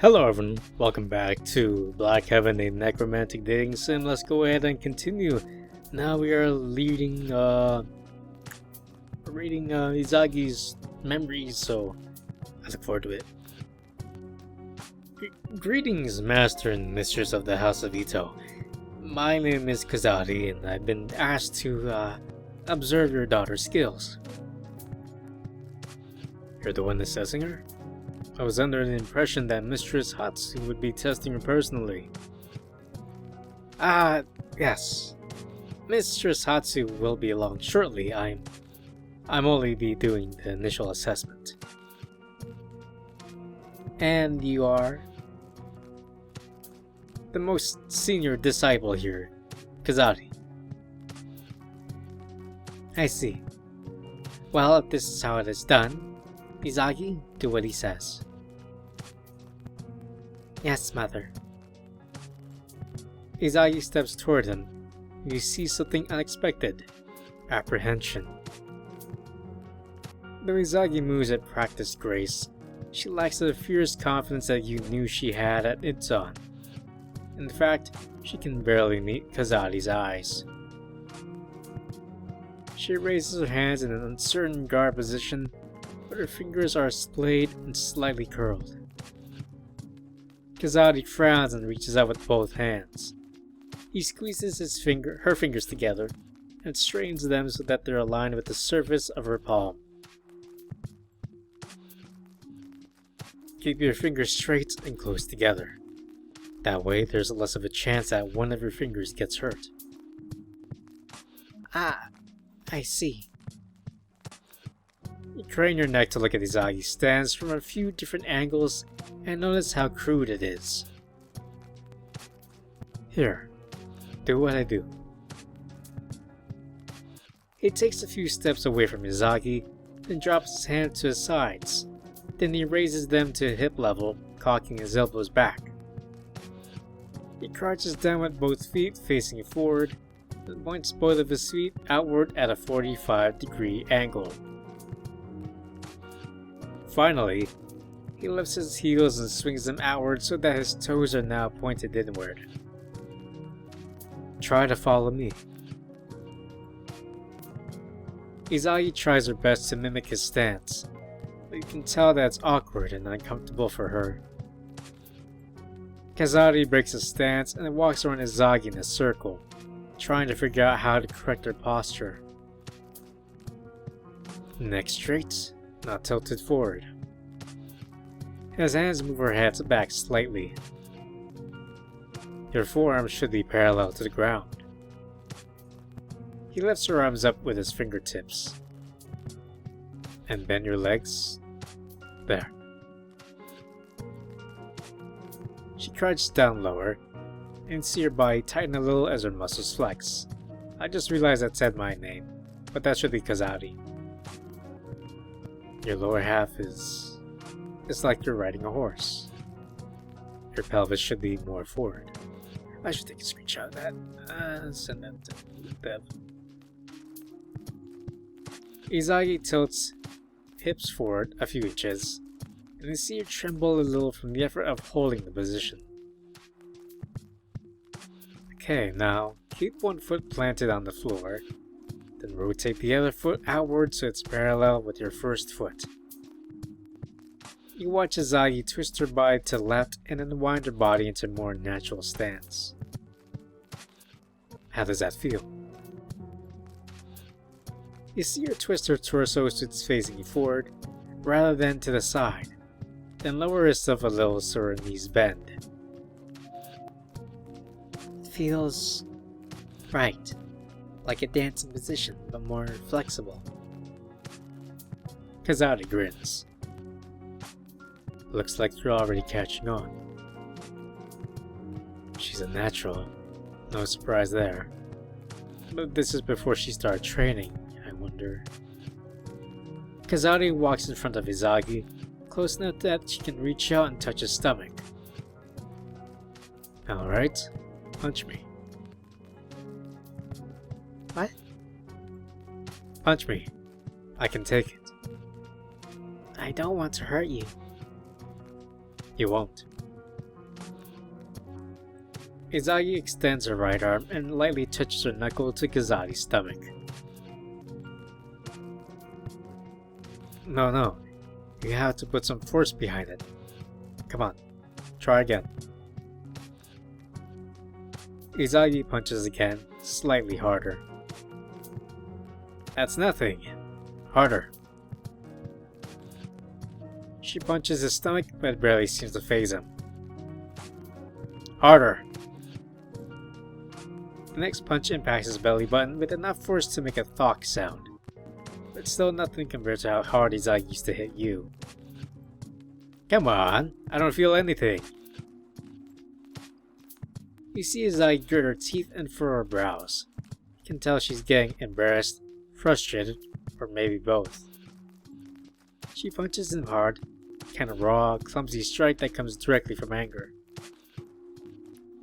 Hello everyone, welcome back to Black Heaven, a necromantic dating sim. Let's go ahead and continue. Now we are reading Izagi's memories, so I look forward to it. Greetings, Master and Mistress of the House of Ito. My name is Kozari, and I've been asked to observe your daughter's skills. You're the one assessing her? I was under the impression that Mistress Hatsu would be testing her personally. Yes. Mistress Hatsu will be along shortly. I'm only be doing the initial assessment. And you are? The most senior disciple here, Kozari. I see. Well, if this is how it is done, Izagi, do what he says. Yes, Mother. Izagi steps toward him. You see something unexpected. Apprehension. Though Izagi moves at practiced grace, she lacks the fierce confidence that you knew she had at Itzon. In fact, she can barely meet Kozari's eyes. She raises her hands in an uncertain guard position, but her fingers are splayed and slightly curled. Kozari frowns and reaches out with both hands. He squeezes her fingers together and straightens them so that they're aligned with the surface of her palm. Keep your fingers straight and close together. That way there's less of a chance that one of your fingers gets hurt. I see. You crane your neck to look at Izagi's stance from a few different angles and notice how crude it is. Here, do what I do. He takes a few steps away from Izagi, then drops his hands to his sides. Then he raises them to hip level, cocking his elbows back. He crouches down with both feet facing forward, and points both of his feet outward at a 45-degree angle. Finally, he lifts his heels and swings them outward so that his toes are now pointed inward. Try to follow me. Izagi tries her best to mimic his stance, but you can tell that it's awkward and uncomfortable for her. Kozari breaks his stance and walks around Izagi in a circle, trying to figure out how to correct her posture. Neck straight, not tilted forward. His hands move her head back slightly. Your forearms should be parallel to the ground. He lifts her arms up with his fingertips. And bend your legs. There. She crouches down lower, and see her body tighten a little as her muscles flex. I just realized that said my name, but that should be Kozari. Your lower half is... It's like you're riding a horse. Your pelvis should be more forward. I should take a screenshot of that. Send that to Bev. Izagi tilts hips forward a few inches, and you see her tremble a little from the effort of holding the position. Okay, now keep one foot planted on the floor, then rotate the other foot outward so it's parallel with your first foot. You watch Izagi twist her body to the left and then wind her body into a more natural stance. How does that feel? You see her twist her torso so it's facing forward, rather than to the side, then lower herself a little so her knees bend. It feels right, like a dancing position, but more flexible. Kozari grins. Looks like you're already catching on. She's a natural, no surprise there. But this is before she started training, I wonder. Kozari walks in front of Izagi, close enough that she can reach out and touch his stomach. Alright, punch me. What? Punch me. I can take it. I don't want to hurt you. You won't. Izagi extends her right arm and lightly touches her knuckle to Kozari's stomach. No, you have to put some force behind it. Come on, try again. Izagi punches again, slightly harder. That's nothing. Harder. She punches his stomach, but it barely seems to faze him. Harder. The next punch impacts his belly button with enough force to make a thok sound, but still nothing compared to how hard Izagi used to hit you. Come on, I don't feel anything. You see Izagi grit her teeth and furrow her brows. You can tell she's getting embarrassed, frustrated, or maybe both. She punches him hard, kind of raw, clumsy strike that comes directly from anger.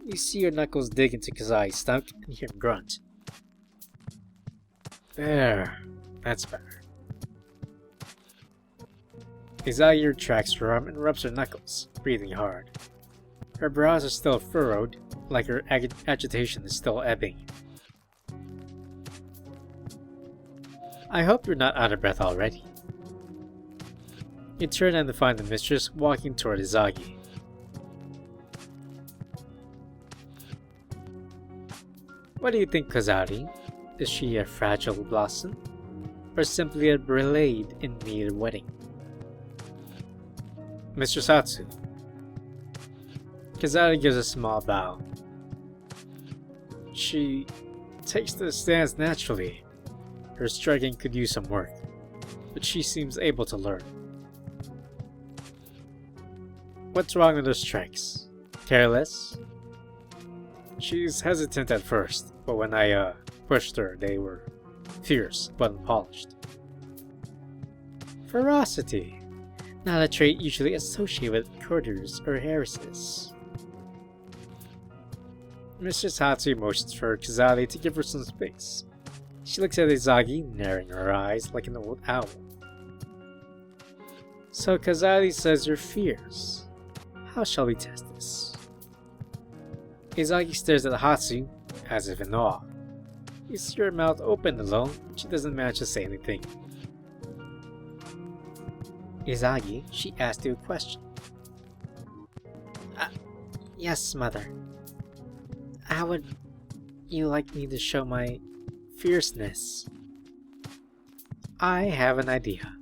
You see her knuckles dig into Kozari's stomach and hear him grunt. There, that's better. Izagi retracts her arm and rubs her knuckles, breathing hard. Her brows are still furrowed, like her agitation is still ebbing. I hope you're not out of breath already. You turn and find the mistress walking toward Izagi. What do you think, Kozari? Is she a fragile blossom? Or simply a blade in need of wetting? Mr. Satsu. Kozari gives a small bow. She takes the stance naturally. Her striking could use some work, but she seems able to learn. What's wrong with her strikes? Careless? She's hesitant at first, but when I pushed her, they were fierce but unpolished. Ferocity, not a trait usually associated with courtiers or heiresses. Mr. Satsu motions for Kozari to give her some space. She looks at Izagi, narrowing her eyes like an old owl. So Kozari says you're fierce. How shall we test this? Izagi stares at Hatsu, as if in awe. You see her mouth open alone, she doesn't manage to say anything. Izagi, she asked you a question. Yes, mother. How would you like me to show my fierceness? I have an idea.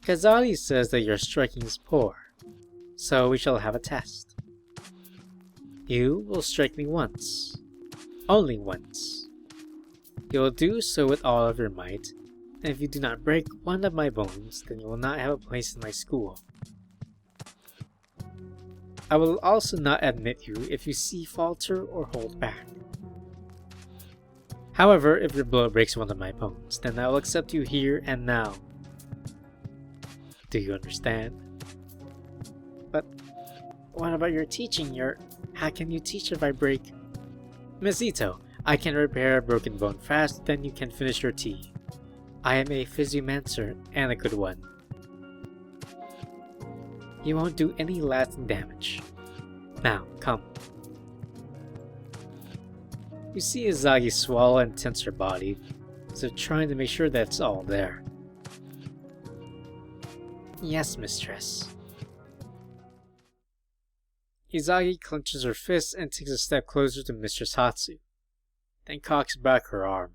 Kozari says that your striking is poor, so we shall have a test. You will strike me once. Only once. You will do so with all of your might, and if you do not break one of my bones, then you will not have a place in my school. I will also not admit you if you see falter or hold back. However, if your blow breaks one of my bones, then I will accept you here and now. Do you understand? But what about your teaching? How can you teach if I break? Miss Ito, I can repair a broken bone faster than you can finish your tea. I am a physiomancer and a good one. You won't do any lasting damage. Now, come. You see Izagi swallow and tense her body, as if trying to make sure that it's all there. Yes, mistress. Izagi clenches her fist and takes a step closer to Mistress Hatsu, then cocks back her arm.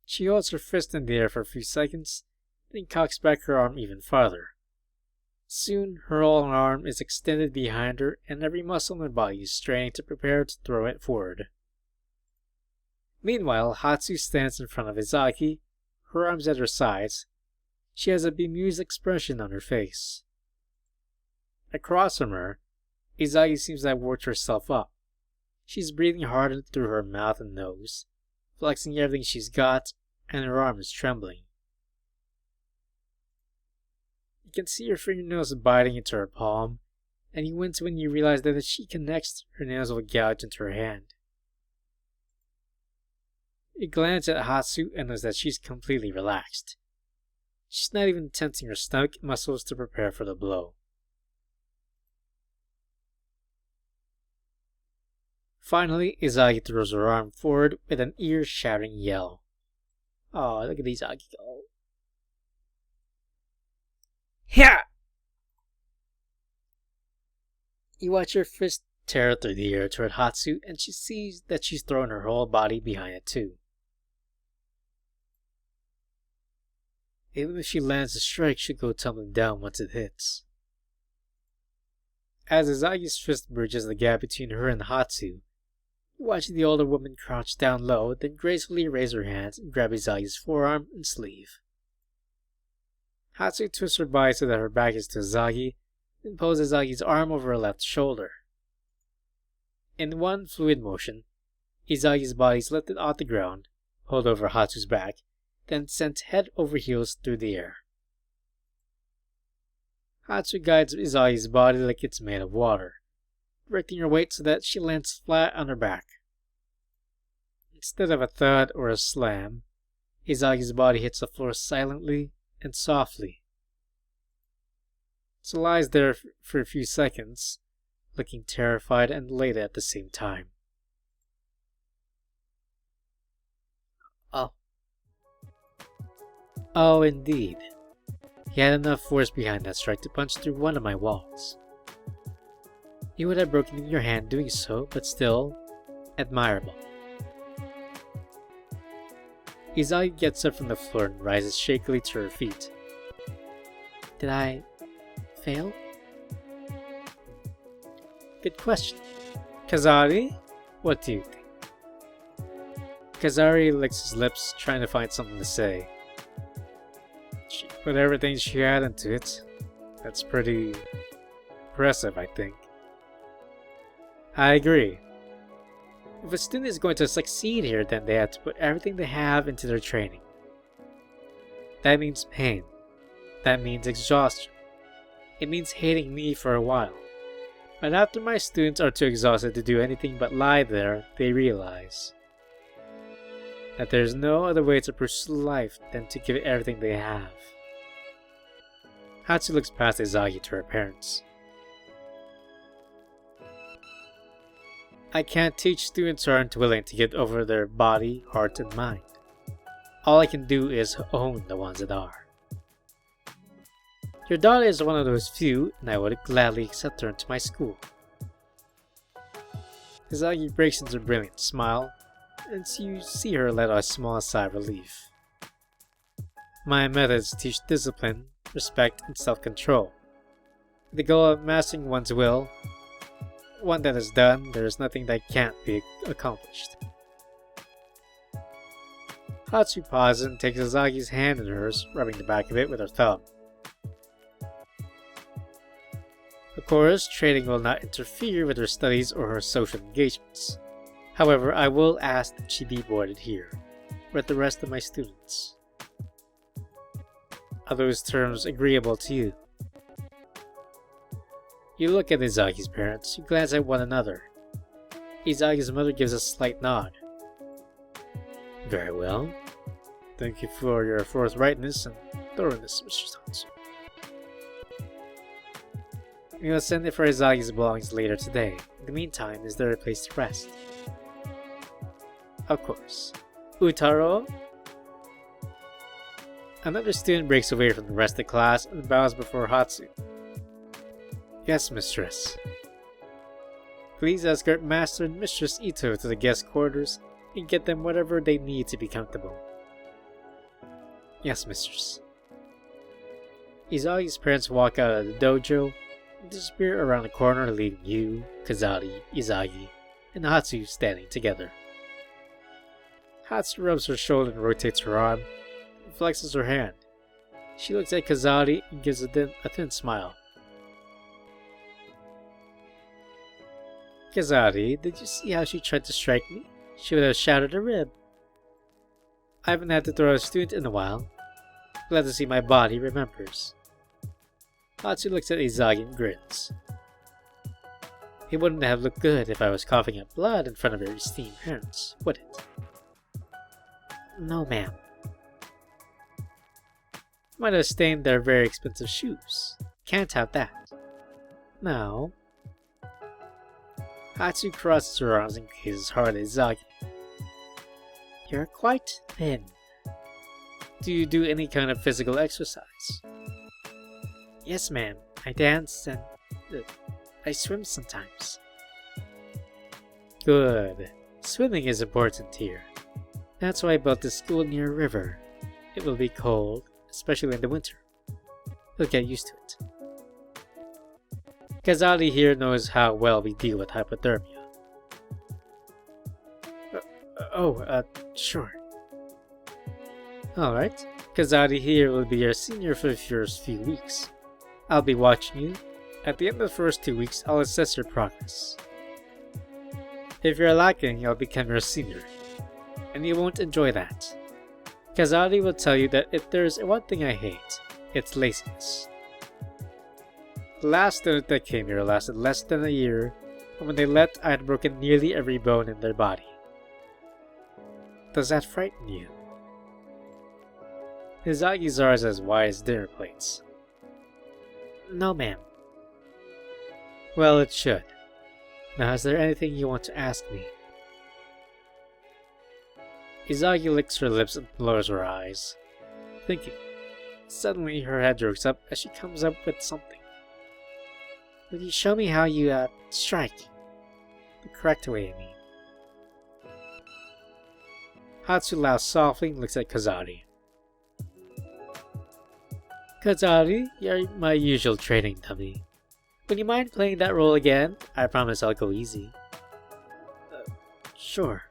She holds her fist in the air for a few seconds, then cocks back her arm even farther. Soon, her whole arm is extended behind her and every muscle in her body is straining to prepare to throw it forward. Meanwhile, Hatsu stands in front of Izagi, her arms at her sides. She has a bemused expression on her face. Across from her, Izagi seems to have worked herself up. She's breathing hard through her mouth and nose, flexing everything she's got, and her arm is trembling. You can see her fingernails biting into her palm, and you wince when you realize that as she connects, her nails will gouge into her hand. You glance at Hatsu and notice that she's completely relaxed. She's not even tensing her stomach muscles to prepare for the blow. Finally, Izagi throws her arm forward with an ear-shattering yell. Oh, look at Izagi go. Yeah! You watch her fist tear through the air toward Hatsu, and she sees that she's thrown her whole body behind it too. Even if she lands, the strike should go tumbling down once it hits. As Izagi's fist bridges the gap between her and Hatsu, you watch the older woman crouch down low, then gracefully raise her hands and grab Izagi's forearm and sleeve. Hatsu twists her body so that her back is to Izagi, then pulls Izagi's arm over her left shoulder. In one fluid motion, Izagi's body is lifted off the ground, pulled over Hatsu's back, then sent head over heels through the air. Hatsu guides Izagi's body like it's made of water, directing her weight so that she lands flat on her back. Instead of a thud or a slam, Izagi's body hits the floor silently and softly. She lies there for a few seconds, looking terrified and elated at the same time. Oh, indeed. He had enough force behind that strike to punch through one of my walls. You would have broken your hand doing so, but still, admirable. Izagi gets up from the floor and rises shakily to her feet. Did I fail? Good question. Kozari, what do you think? Kozari licks his lips, trying to find something to say. She put everything she had into it. That's pretty impressive, I think. I agree. If a student is going to succeed here, then they have to put everything they have into their training. That means pain. That means exhaustion. It means hating me for a while. But after my students are too exhausted to do anything but lie there, they realize that there's no other way to pursue life than to give it everything they have. Hatsu looks past Izagi to her parents. I can't teach students who aren't willing to get over their body, heart, and mind. All I can do is own the ones that are. Your daughter is one of those few, and I would gladly accept her into my school. Izagi breaks into a brilliant smile, and you see her let out a small sigh of relief. My methods teach discipline, respect, and self-control. The goal of mastering one's will. One that is done, there is nothing that can't be accomplished. Hatsu pauses and takes Izagi's hand in hers, rubbing the back of it with her thumb. Of course, trading will not interfere with her studies or her social engagements. However, I will ask that she be boarded here, with the rest of my students. Are those terms agreeable to you? You look at Izagi's parents, who glance at one another. Izagi's mother gives a slight nod. Very well. Thank you for your forthrightness and thoroughness, Mr. Hatsu. We will send it for Izagi's belongings later today. In the meantime, is there a place to rest? Of course. Utaro? Another student breaks away from the rest of the class and bows before Hatsu. Yes, mistress. Please escort Master and Mistress Ito to the guest quarters and get them whatever they need to be comfortable. Yes, mistress. Izagi's parents walk out of the dojo and disappear around the corner, leaving you, Kozari, Izagi, and Hatsu standing together. Hatsu rubs her shoulder and rotates her arm, and flexes her hand. She looks at Kozari and gives a thin smile. Kozari, did you see how she tried to strike me? She would have shattered a rib. I haven't had to throw a student in a while. Glad to see my body remembers. Hatsu looks at Izagi and grins. It wouldn't have looked good if I was coughing up blood in front of your esteemed parents, would it? No, ma'am. Might have stained their very expensive shoes. Can't have that. Now, Hatsu crosses her arms and gazes hard at Izagi. You're quite thin. Do you do any kind of physical exercise? Yes, ma'am. I dance and I swim sometimes. Good. Swimming is important here. That's why I built this school near a river. It will be cold, especially in the winter. You'll get used to it. Kozari here knows how well we deal with hypothermia. Sure. Alright. Kozari here will be your senior for the first few weeks. I'll be watching you. At the end of the first 2 weeks, I'll assess your progress. If you're lacking, I'll become your senior. And you won't enjoy that. Kozari will tell you that if there's one thing I hate, it's laziness. The last student that came here lasted less than a year, and when they left, I had broken nearly every bone in their body. Does that frighten you? IZAGI'S are as wide as dinner plates. No, ma'am. Well, it should. Now, is there anything you want to ask me? Izagi licks her lips and lowers her eyes, thinking. Suddenly, her head jerks up as she comes up with something. Will you show me how you, strike? The correct way, I mean. Hatsu laughs softly and looks at Kozari. Kozari, you're my usual training dummy. Would you mind playing that role again? I promise I'll go easy. Sure.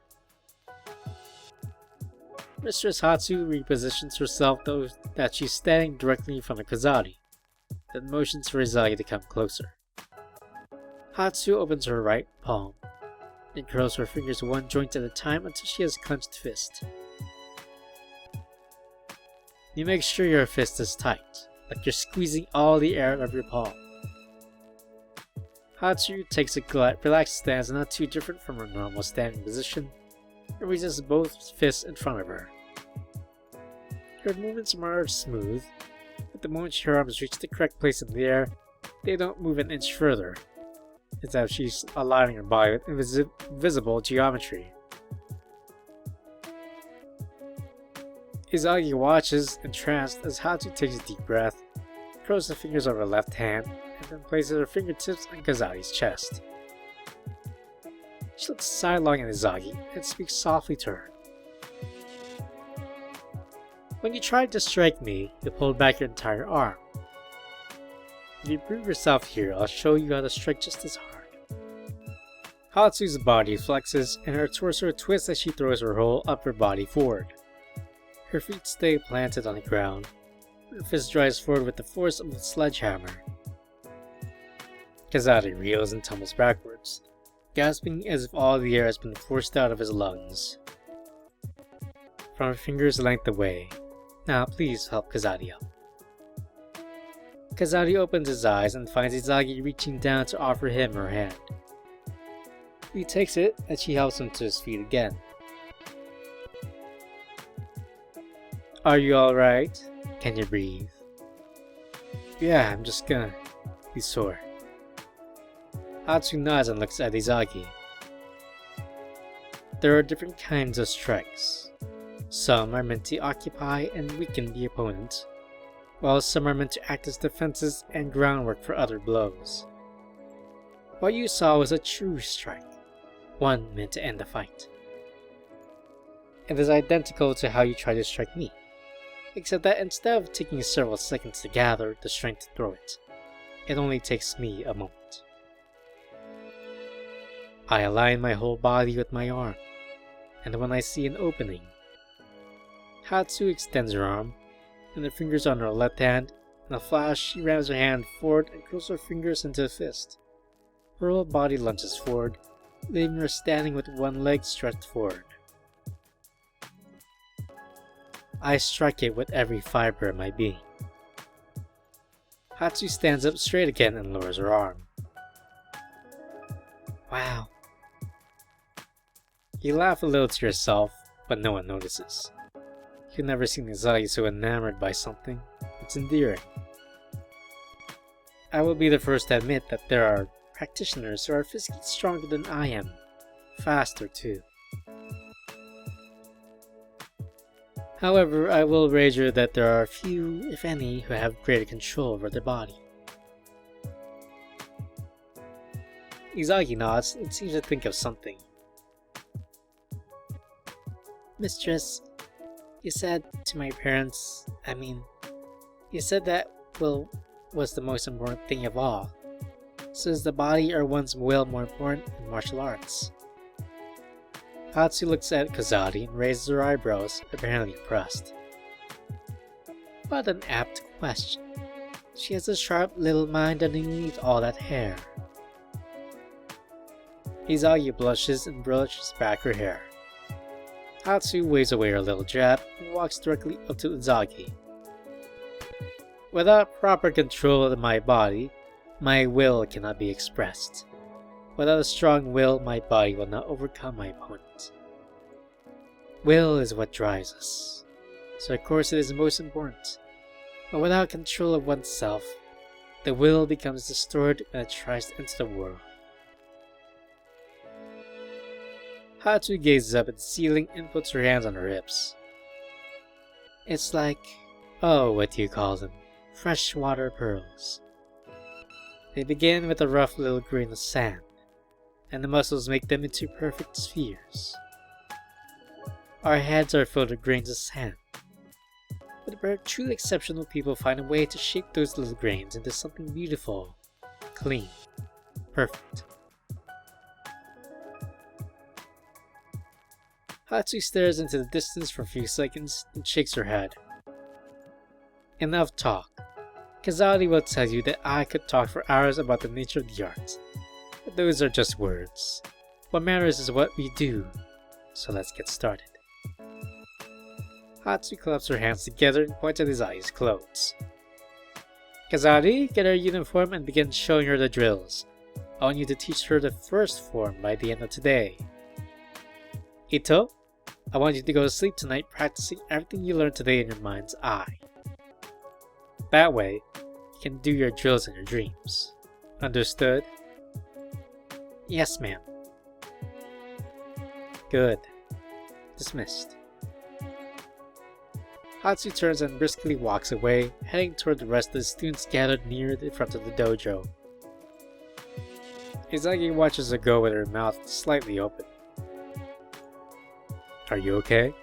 Mistress Hatsu repositions herself so that she's standing directly in front of Kozari, then motions for Izagi to come closer. Hatsu opens her right palm, then curls her fingers one joint at a time until she has a clenched fist. You make sure your fist is tight, like you're squeezing all the air out of your palm. Hatsu takes a relaxed stance not too different from her normal standing position, and raises both fists in front of her. Her movements are smooth, but the moment her arms reach the correct place in the air, they don't move an inch further. It's as if she's aligning her body with invisible geometry. Izagi watches, entranced, as Hatsu takes a deep breath, curls the fingers of her left hand, and then places her fingertips on Kozari's chest. She looks sidelong at Izagi and speaks softly to her. When you tried to strike me, you pulled back your entire arm. If you prove yourself here, I'll show you how to strike just as hard. Hatsu's body flexes, and her torso twists as she throws her whole upper body forward. Her feet stay planted on the ground. Her fist drives forward with the force of a sledgehammer. Kozari reels and tumbles backwards, gasping as if all the air has been forced out of his lungs. From her fingers length away. Now please help Kozari up. Kozari opens his eyes and finds Izagi reaching down to offer him her hand. He takes it and she helps him to his feet again. Are you alright? Can you breathe? Yeah, I'm just gonna be sore. Hatsu nods and looks at Izagi. There are different kinds of strikes. Some are meant to occupy and weaken the opponent, while some are meant to act as defenses and groundwork for other blows. What you saw was a true strike, one meant to end the fight. It is identical to how you try to strike me, except that instead of taking several seconds to gather the strength to throw it, it only takes me a moment. I align my whole body with my arm, and when I see an opening, Hatsu extends her arm, and the fingers on her left hand. In a flash, she rams her hand forward and curls her fingers into a fist. Her whole body lunges forward, leaving her standing with one leg stretched forward. I strike it with every fiber of my being. Hatsu stands up straight again and lowers her arm. Wow. You laugh a little to yourself, but no one notices. You've never seen Izagi so enamored by something. It's endearing. I will be the first to admit that there are practitioners who are physically stronger than I am. Faster too. However, I will wager that there are few, if any, who have greater control over their body. Izagi nods and seems to think of something. Mistress, you said to my parents, you said that will was the most important thing of all. So is the body or one's will more important in martial arts? Hatsu looks at Kozari and raises her eyebrows, apparently impressed. What an apt question. She has a sharp little mind underneath all that hair. Izagi blushes and brushes back her hair. Hatsu waves away her little jab and walks directly up to Izagi. Without proper control of my body, my will cannot be expressed. Without a strong will, my body will not overcome my opponent. Will is what drives us, so of course it is most important. But without control of oneself, the will becomes distorted and it tries to enter the world. Hatsu gazes up at the ceiling and puts her hands on her hips. It's like, what do you call them? Freshwater pearls. They begin with a rough little grain of sand, and the muscles make them into perfect spheres. Our heads are filled with grains of sand, but truly exceptional people find a way to shape those little grains into something beautiful, clean, perfect. Hatsu stares into the distance for a few seconds and shakes her head. Enough talk. Kozari will tell you that I could talk for hours about the nature of the art, but those are just words. What matters is what we do, so let's get started. Hatsu claps her hands together and points at Izagi's clothes. Kozari, get her uniform and begin showing her the drills. I want you to teach her the first form by the end of today. Ito, I want you to go to sleep tonight practicing everything you learned today in your mind's eye. That way, you can do your drills in your dreams. Understood? Yes, ma'am. Good. Dismissed. Hatsu turns and briskly walks away, heading toward the rest of the students gathered near the front of the dojo. Izagi watches her go with her mouth slightly open. Are you okay?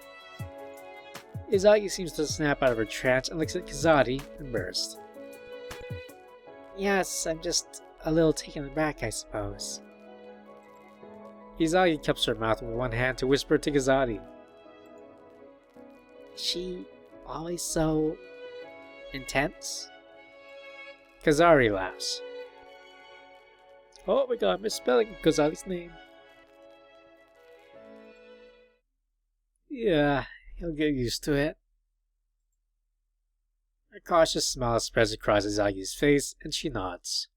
Izagi seems to snap out of her trance and looks at Kozari, embarrassed. Yes, I'm just a little taken aback, I suppose. Izagi cups her mouth with one hand to whisper to Kozari. Is she always so intense? Kozari laughs. Oh my god, I'm misspelling Kozari's name. Yeah, he'll get used to it. A cautious smile spreads across Izagi's face, and she nods.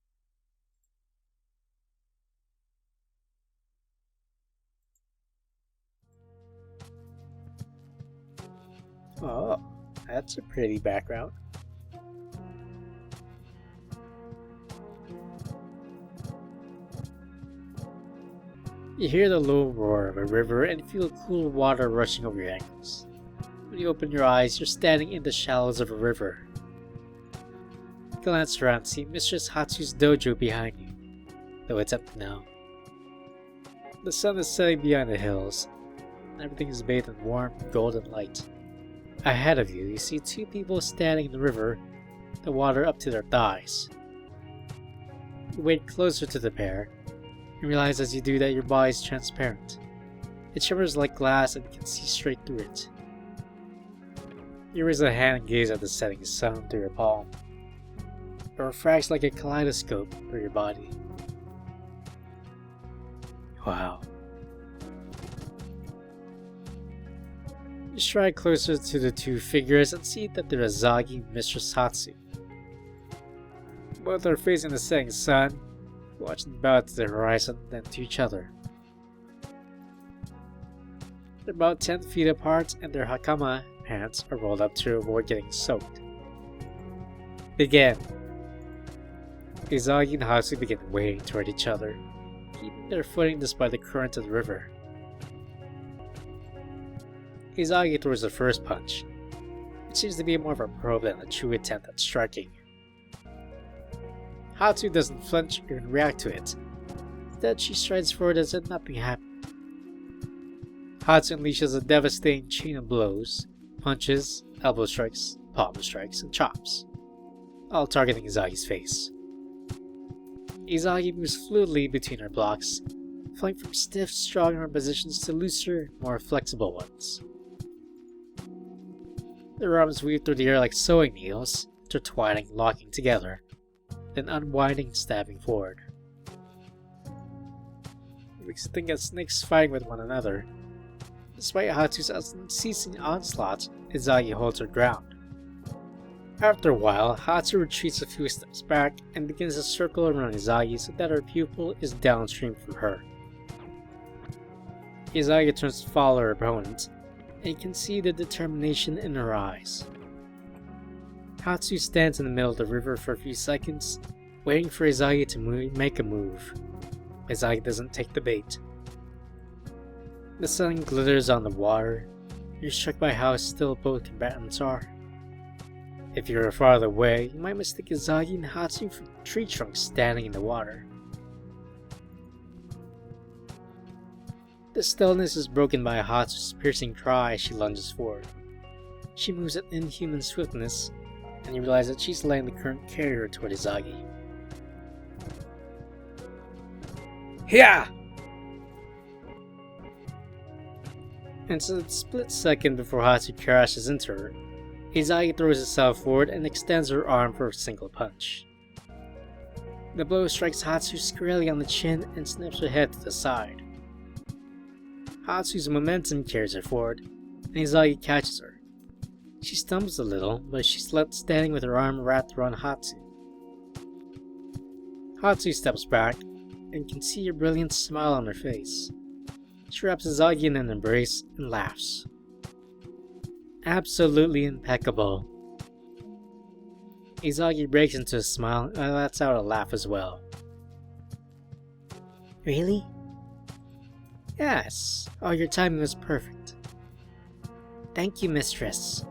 Oh, that's a pretty background. You hear the low roar of a river and feel cool water rushing over your ankles. When you open your eyes, you're standing in the shallows of a river. Glance around and see Mistress Hatsu's dojo behind you, though it's empty now. The sun is setting behind the hills, and everything is bathed in warm, golden light. Ahead of you, you see two people standing in the river, the water up to their thighs. You wade closer to the pair, and realize as you do that your body is transparent. It shimmers like glass and you can see straight through it. You raise a hand and gaze at the setting sun through your palm. It refracts like a kaleidoscope through your body. Wow. You stride closer to the two figures and see that they're Izagi and Mistress Hatsu. Both are facing the setting sun, watching about to the horizon, then to each other. They're about 10 feet apart and their hakama pants are rolled up to avoid getting soaked. Begin. Izagi and Hatsu begin wading toward each other, keeping their footing despite the current of the river. Izagi throws the first punch, which seems to be more of a probe than a true attempt at striking. Hatsu doesn't flinch or react to it. Instead, she strides forward as if nothing happened. Hatsu unleashes a devastating chain of blows, punches, elbow strikes, palm strikes, and chops, all targeting Izagi's face. Izagi moves fluidly between her blocks, flowing from stiff, strong arm positions to looser, more flexible ones. Their arms weave through the air like sewing needles, intertwining, locking together, then unwinding, stabbing forward. It makes you think of snakes fighting with one another. Despite Hatsu's unceasing onslaught, Izagi holds her ground. After a while, Hatsu retreats a few steps back and begins to circle around Izagi so that her pupil is downstream from her. Izagi turns to follow her opponent, and you can see the determination in her eyes. Hatsu stands in the middle of the river for a few seconds, waiting for Izagi to make a move. Izagi doesn't take the bait. The sun glitters on the water. You're struck by how still both combatants are. If you're farther away, you might mistake Izagi and Hatsu for tree trunks standing in the water. The stillness is broken by Hatsu's piercing cry as she lunges forward. She moves at inhuman swiftness, and you realize that she's letting the current carry her toward Izagi. Hiya! And it's a split second before Hatsu crashes into her. Izagi throws herself forward and extends her arm for a single punch. The blow strikes Hatsu squarely on the chin and snaps her head to the side. Hatsu's momentum carries her forward, and Izagi catches her. She stumbles a little, but she's left standing with her arm wrapped around Hatsu. Hatsu steps back, and can see a brilliant smile on her face. She wraps Izagi in an embrace and laughs. Absolutely impeccable. Izagi breaks into a smile and lets out a laugh as well. Really? Yes. Oh, your timing was perfect. Thank you, mistress.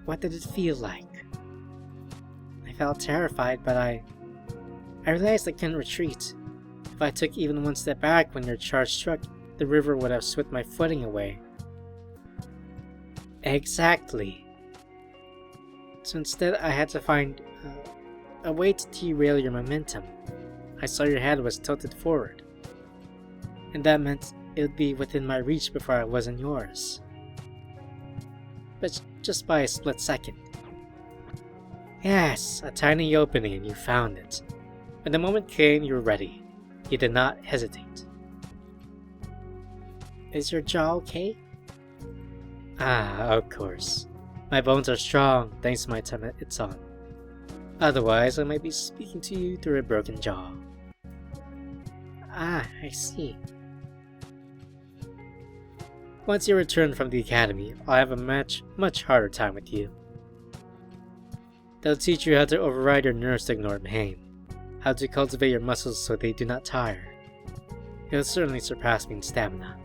What did it feel like? I felt terrified, but I realized I couldn't retreat. If I took even one step back when your charge struck, the river would have swept my footing away. Exactly. So instead I had to find a way to derail your momentum. I saw your head was tilted forward, and that meant it would be within my reach before I was in yours. But just by a split second. Yes, a tiny opening and you found it. When the moment came, you were ready. You did not hesitate. Is your jaw okay? Ah, of course. My bones are strong thanks to my time at Itsan. Otherwise, I might be speaking to you through a broken jaw. Ah, I see. Once you return from the academy, I'll have a much harder time with you. They'll teach you how to override your nerves to ignore pain, how to cultivate your muscles so they do not tire. You'll certainly surpass me in stamina.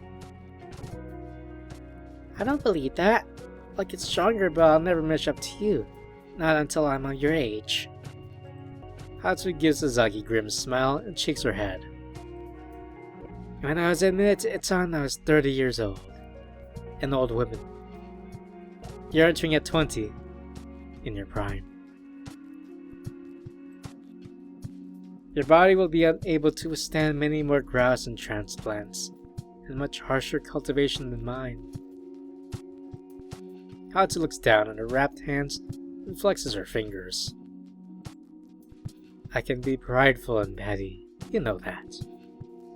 I don't believe that. I'll get stronger, but I'll never match up to you. Not until I'm your age. Hatsu gives Izagi a grim smile and shakes her head. When I was admitted to Itsan, I was 30 years old. An old woman. You're entering at 20, in your prime. Your body will be unable to withstand many more grafts and transplants, and much harsher cultivation than mine. Hatsu looks down on her wrapped hands and flexes her fingers. I can be prideful and petty, you know that.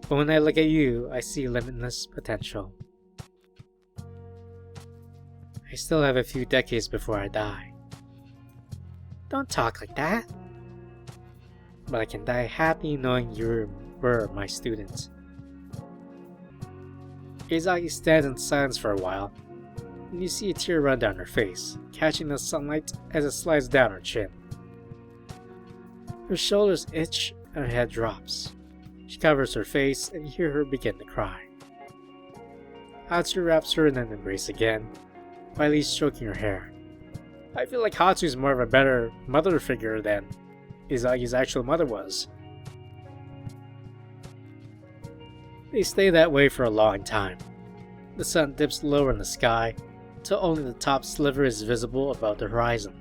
But when I look at you, I see limitless potential. I still have a few decades before I die. Don't talk like that. But I can die happy knowing you were my student. Izagi stands in silence for a while, and you see a tear run down her face, catching the sunlight as it slides down her chin. Her shoulders itch and her head drops. She covers her face and you hear her begin to cry. Hatsu wraps her in an embrace again, quietly stroking her hair. I feel like Hatsu is more of a better mother figure than Izagi's actual mother was. They stay that way for a long time. The sun dips lower in the sky, till only the top sliver is visible above the horizon.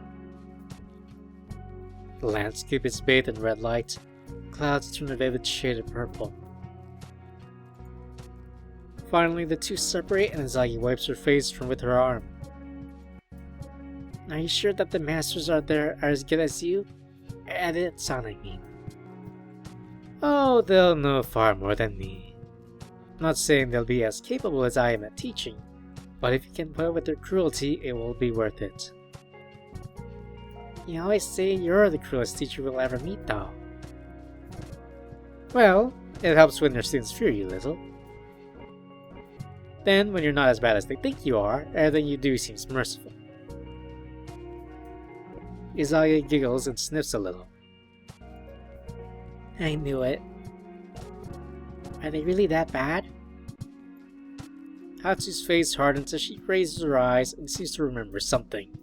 The landscape is bathed in red light, clouds turn a vivid shade of purple. Finally, the two separate and Izagi wipes her face from with her arm. Are you sure that the masters out there are as good as you? Edit-san, I mean. Oh, they'll know far more than me. I'm not saying they'll be as capable as I am at teaching, but if you can put up with their cruelty, it will be worth it. You always say you're the cruelest teacher we'll ever meet, though. Well, it helps when your students fear you a little. Then, when you're not as bad as they think you are, everything you do seems merciful. Izagi giggles and sniffs a little. I knew it. Are they really that bad? Hatsu's face hardens as she raises her eyes and seems to remember something.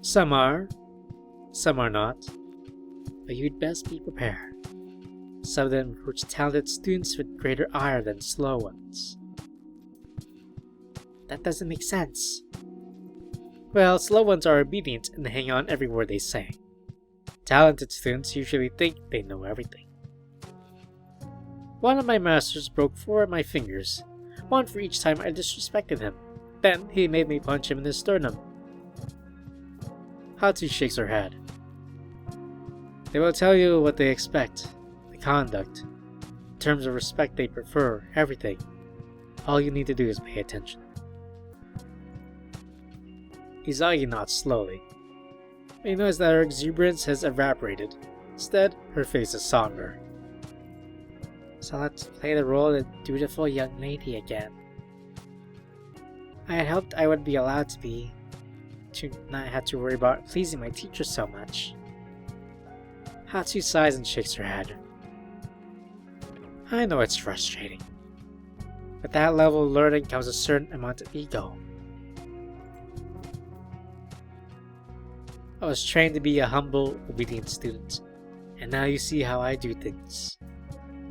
Some are not, but you'd best be prepared. Some of them recruit talented students with greater ire than slow ones. That doesn't make sense. Well, slow ones are obedient and hang on every word they say. Talented students usually think they know everything. One of my masters broke 4 of my fingers, one for each time I disrespected him. Then he made me punch him in the sternum. Hatsu shakes her head. They will tell you what they expect, the conduct, the terms of respect they prefer, everything. All you need to do is pay attention. Izagi nods slowly. He knows that her exuberance has evaporated. Instead, her face is somber. So let's play the role of the dutiful young lady again. I had hoped I would be allowed to not have to worry about pleasing my teacher so much. Hatsu sighs and shakes her head. I know it's frustrating. With that level of learning comes a certain amount of ego. I was trained to be a humble, obedient student, and now you see how I do things.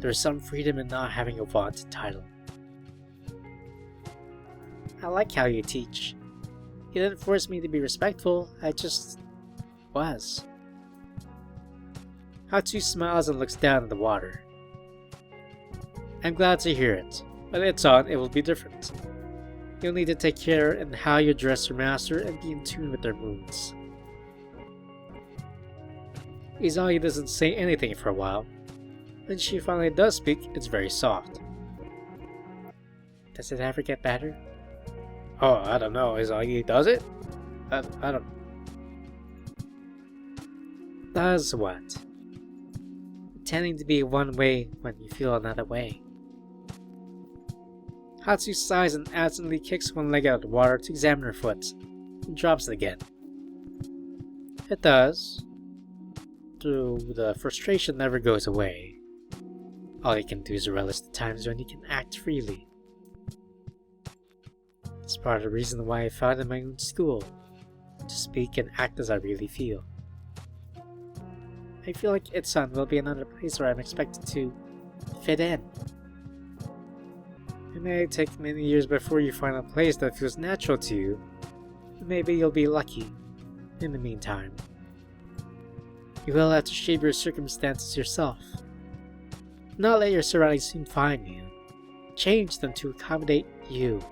There's some freedom in not having a vaunted title. I like how you teach. You didn't force me to be respectful, I just was. Hatsu smiles and looks down at the water. I'm glad to hear it. When it's on, it will be different. You'll need to take care in how you address your master and be in tune with their moods. Izagi doesn't say anything for a while. When she finally does speak, it's very soft. Does it ever get better? Oh, I don't know. Izagi, does it? I don't... Does what? Pretending to be one way when you feel another way. Hatsu sighs and absently kicks one leg out of the water to examine her foot, and drops it again. It does. Though the frustration never goes away. All you can do is relish the times when you can act freely. It's part of the reason why I founded my own school, to speak and act as I really feel. I feel like Itsan will be another place where I'm expected to fit in. It may take many years before you find a place that feels natural to you, but maybe you'll be lucky in the meantime. You will have to shape your circumstances yourself. Not let your surroundings define you. Change them to accommodate you.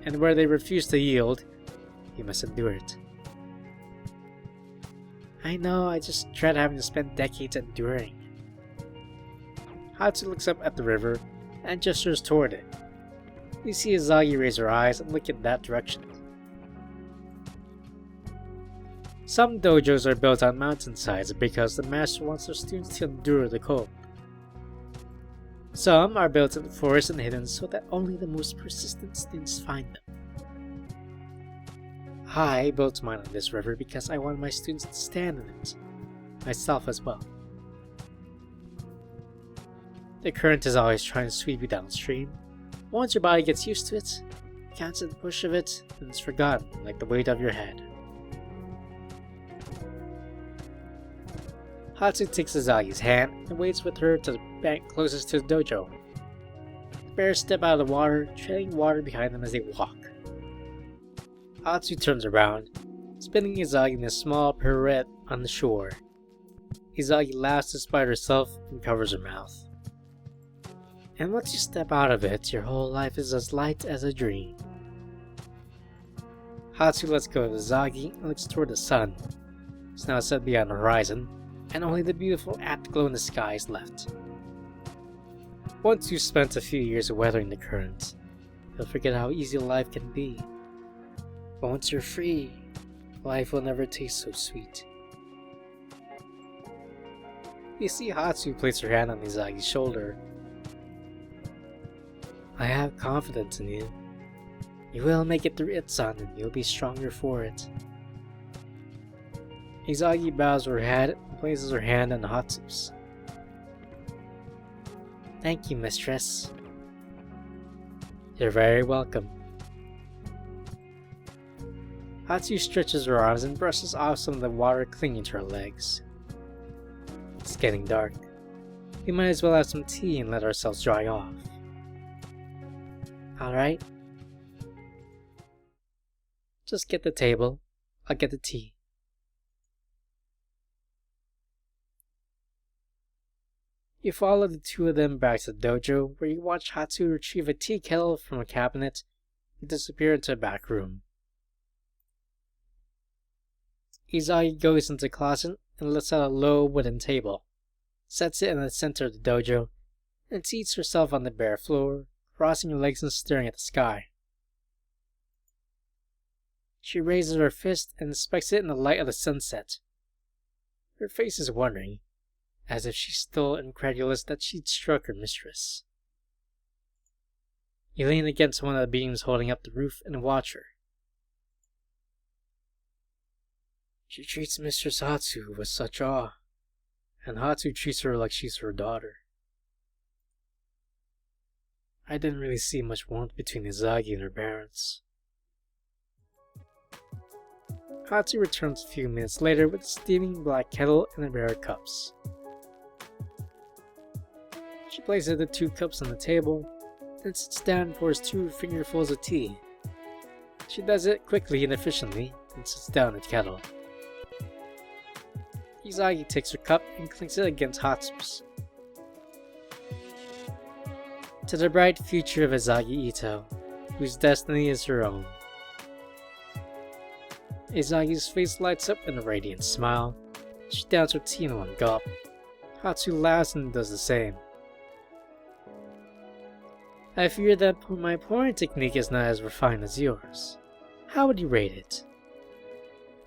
And where they refuse to yield, you must endure it. I know, I just dread having to spend decades enduring. Hatsu looks up at the river and gestures toward it. You see Izagi raise her eyes and look in that direction. Some dojos are built on mountainsides because the master wants their students to endure the cold. Some are built in the forest and hidden so that only the most persistent students find them. I built mine on this river because I wanted my students to stand in it. Myself as well. The current is always trying to sweep you downstream. Once your body gets used to it, constant push of it, and it's forgotten like the weight of your head. Hatsu takes Izagi's hand and waits with her to the bank closest to the dojo. The bears step out of the water, trailing water behind them as they walk. Hatsu turns around, spinning Izagi in a small pirouette on the shore. Izagi laughs despite herself and covers her mouth. And once you step out of it, your whole life is as light as a dream. Hatsu lets go of Izagi and looks toward the sun. It's now set beyond the horizon, and only the beautiful afterglow in the sky is left. Once you've spent a few years weathering the current, you'll forget how easy life can be. But once you're free, life will never taste so sweet. You see Hatsu place her hand on Izagi's shoulder. I have confidence in you. You will make it through Itsan and you'll be stronger for it. Izagi bows her head and places her hand on Hatsu's. Thank you, mistress. You're very welcome. Hatsu stretches her arms and brushes off some of the water clinging to her legs. It's getting dark. We might as well have some tea and let ourselves dry off. Alright? Just get the table. I'll get the tea. You follow the two of them back to the dojo, where you watch Hatsu retrieve a tea kettle from a cabinet and disappear into a back room. Izagi goes into the closet and lifts out a low wooden table, sets it in the center of the dojo, and seats herself on the bare floor, crossing her legs and staring at the sky. She raises her fist and inspects it in the light of the sunset. Her face is wondering, as if she's still incredulous that she'd struck her mistress. You lean against one of the beams holding up the roof and watch her. She treats Mistress Hatsu with such awe, and Hatsu treats her like she's her daughter. I didn't really see much warmth between Izagi and her parents. Hatsu returns a few minutes later with a steaming black kettle and a pair of cups. She places the 2 cups on the table, then sits down and pours 2 fingerfuls of tea. She does it quickly and efficiently, and sits down at the kettle. Izagi takes her cup and clinks it against Hatsu's. To the bright future of Izagi Ito, whose destiny is her own. Izagi's face lights up in a radiant smile. She downs her tea in one gulp. Hatsu laughs and does the same. I fear that my pouring technique is not as refined as yours. How would you rate it?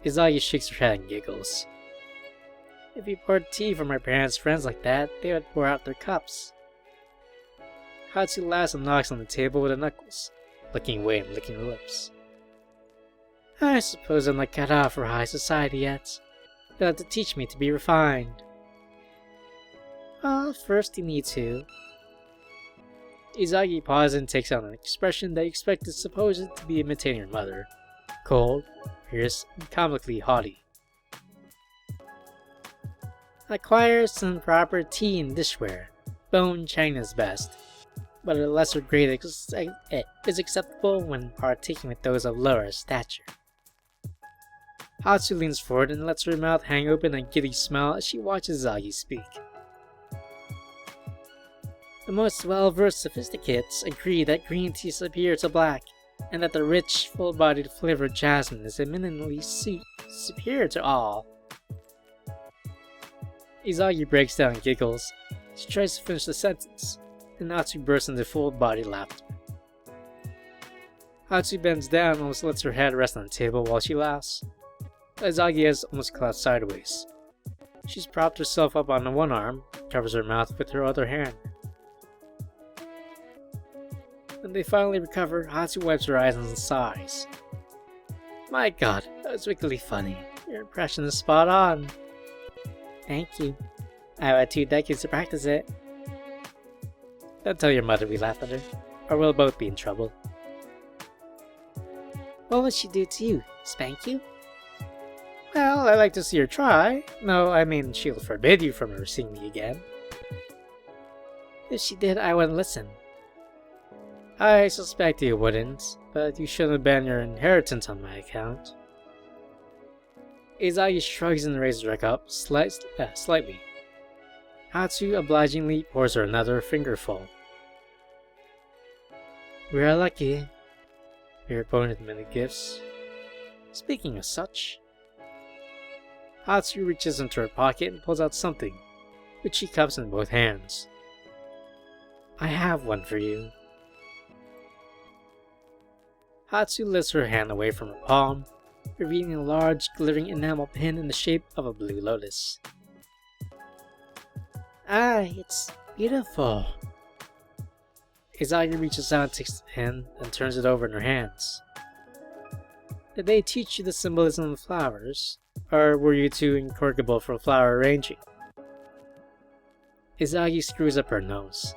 Izagi shakes her head and giggles. If you poured tea for my parents' friends like that, they would pour out their cups. Hatsu laughs and knocks on the table with her knuckles, looking away and licking her lips. I suppose I'm not cut out for high society yet. You'll have to teach me to be refined. Well, first you need to. Izagi pauses and takes on an expression that you expect to suppose it to be imitating her mother. Cold, fierce, and comically haughty. Acquire some proper tea and dishware. Bone china is best, but a lesser grade is acceptable when partaking with those of lower stature. Hatsu leans forward and lets her mouth hang open in a giddy smile as she watches Izagi speak. The most well-versed sophisticates agree that green tea is superior to black, and that the rich, full-bodied flavor of jasmine is eminently superior to all. Izagi breaks down and giggles. She tries to finish the sentence, and Hatsu bursts into full-bodied laughter. Hatsu bends down and almost lets her head rest on the table while she laughs. Izagi has almost collapsed sideways. She's propped herself up on one arm, covers her mouth with her other hand. When they finally recover, Hatsu wipes her eyes and sighs. My god, that was wickedly funny. Your impression is spot on. Thank you. I've had 2 decades to practice it. Don't tell your mother we laughed at her, or we'll both be in trouble. What would she do to you? Spank you? Well, I like to see her try. No, I mean, she'll forbid you from ever seeing me again. If she did, I wouldn't listen. I suspect you wouldn't, but you shouldn't ban your inheritance on my account. Izagi shrugs and raises her cup slightly. Hatsu obligingly pours her another fingerful. We are lucky. We are born with many gifts. Speaking of such, Hatsu reaches into her pocket and pulls out something, which she cups in both hands. I have one for you. Hatsu lifts her hand away from her palm, revealing a large, glittering enamel pin in the shape of a blue lotus. Ah, it's beautiful. Izagi reaches out and takes the pin, and turns it over in her hands. Did they teach you the symbolism of flowers, or were you too incorrigible for flower arranging? Izagi screws up her nose.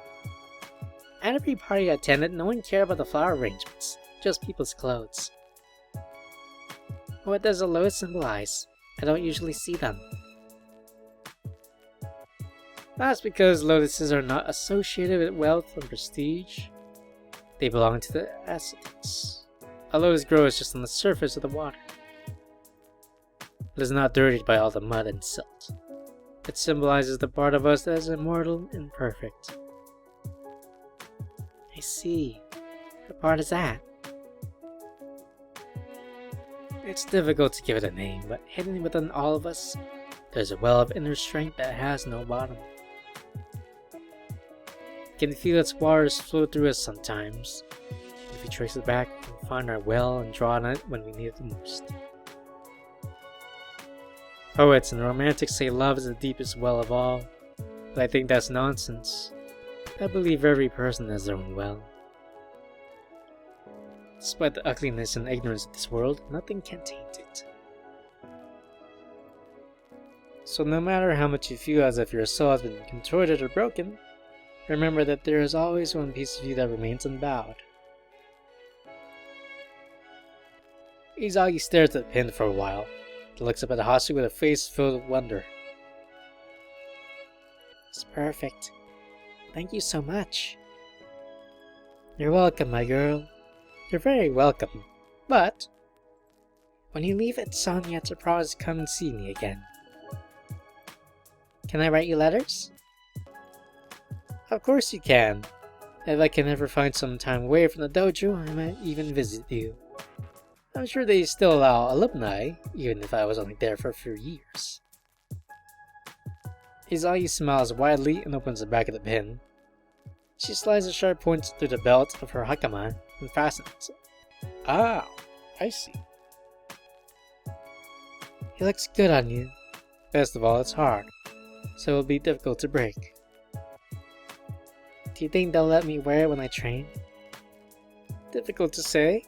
At every party I attended, no one cared about the flower arrangements, just people's clothes. What does a lotus symbolize? I don't usually see them. That's because lotuses are not associated with wealth and prestige. They belong to the aesthetics. A lotus grows just on the surface of the water. It is not dirtied by all the mud and silt. It symbolizes the part of us that is immortal and perfect. I see. What part is that? It's difficult to give it a name, but hidden within all of us, there's a well of inner strength that has no bottom. We can feel its waters flow through us sometimes. If we trace it back, we'll find our well and draw on it when we need it the most. Poets and romantics say love is the deepest well of all, but I think that's nonsense. I believe every person has their own well. Despite the ugliness and ignorance of this world, nothing can taint it. So no matter how much you feel as if your soul has been contorted or broken, remember that there is always one piece of you that remains unbowed. Izagi stares at the pin for a while, then looks up at Hatsu with a face filled with wonder. It's perfect. Thank you so much. You're welcome, my girl. You're very welcome. But when you leave at sun, you have to promise to come and see me again. Can I write you letters? Of course you can. If I can ever find some time away from the dojo, I might even visit you. I'm sure they still allow alumni, even if I was only there for a few years. Izagi smiles widely and opens the back of the pin. She slides the sharp points through the belt of her hakama and fastens it. Ah, I see. It looks good on you. Best of all, it's hard, so it'll be difficult to break. Do you think they'll let me wear it when I train? Difficult to say.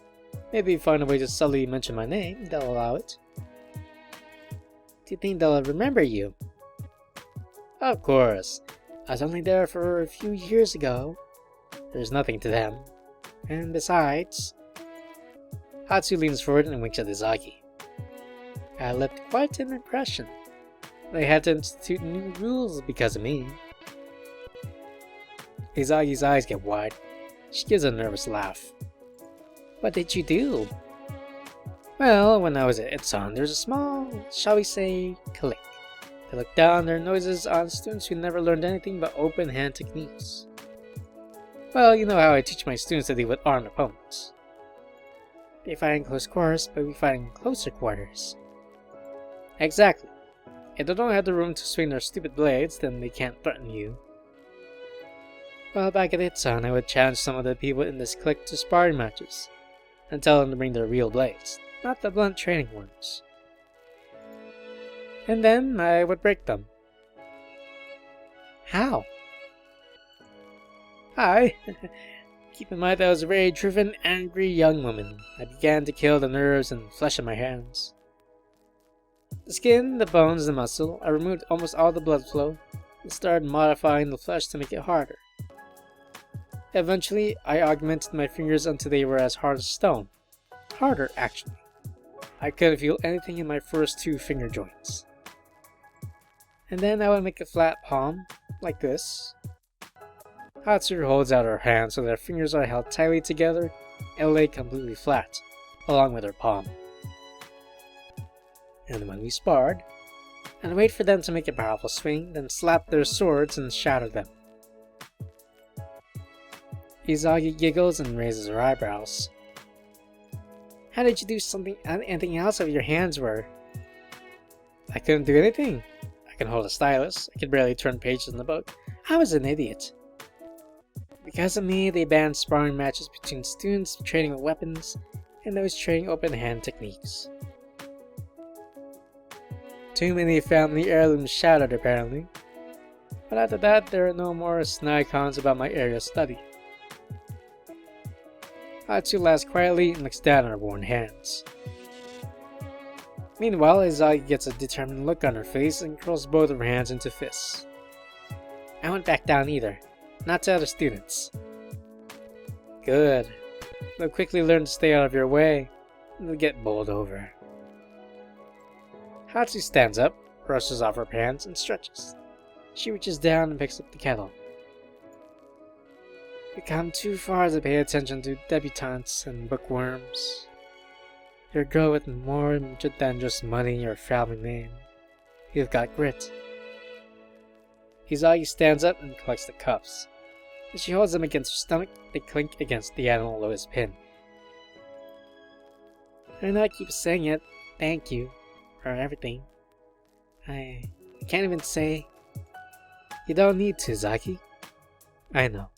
Maybe find a way to subtly mention my name, they'll allow it. Do you think they'll remember you? Of course. I was only there for a few years ago. There's nothing to them. And besides... Hatsu leans forward and winks at Izagi. I left quite an impression. They had to institute new rules because of me. Izagi's eyes get wide. She gives a nervous laugh. What did you do? Well, when I was at Itsan, there's a small, shall we say, clique. They look down their noses on students who never learned anything but open hand techniques. Well, you know how I teach my students to deal with armed opponents. They fight in close quarters, but we fight in closer quarters. Exactly. If they don't have the room to swing their stupid blades, then they can't threaten you. Well, back at Itsan, I would challenge some of the people in this clique to sparring matches, and tell them to bring their real blades, not the blunt training ones. And then I would break them. How? Keep in mind that I was a very driven, angry young woman. I began to kill the nerves and flesh in my hands. The skin, the bones, the muscle, I removed almost all the blood flow and started modifying the flesh to make it harder. Eventually, I augmented my fingers until they were as hard as stone. Harder, actually. I couldn't feel anything in my first 2 finger joints. And then I would make a flat palm, like this. Hatsuru holds out her hand so that her fingers are held tightly together and lay completely flat, along with her palm. And when we sparred, I'd wait for them to make a powerful swing, then slap their swords and shatter them. Izagi giggles and raises her eyebrows. How did you do anything else if your hands were? I couldn't do anything. I can hold a stylus. I could barely turn pages in the book. I was an idiot. Because of me, they banned sparring matches between students training with weapons and those training open hand techniques. Too many family heirlooms shattered apparently. But after that, there are no more snide comments about my area of study. Hatsu laughs quietly and looks down at her worn hands. Meanwhile, Izagi gets a determined look on her face and curls both of her hands into fists. I won't back down either. Not to other students. Good. They'll quickly learn to stay out of your way, and they'll get bowled over. Hatsu stands up, brushes off her pants, and stretches. She reaches down and picks up the kettle. You've come too far to pay attention to debutantes and bookworms. You're a girl with more than just money or family name. You've got grit. Izagi stands up and collects the cups. As she holds them against her stomach, they clink against the animal lotus pin. I know I keep saying it, thank you, for everything. I can't even say... You don't need to, Izagi. I know.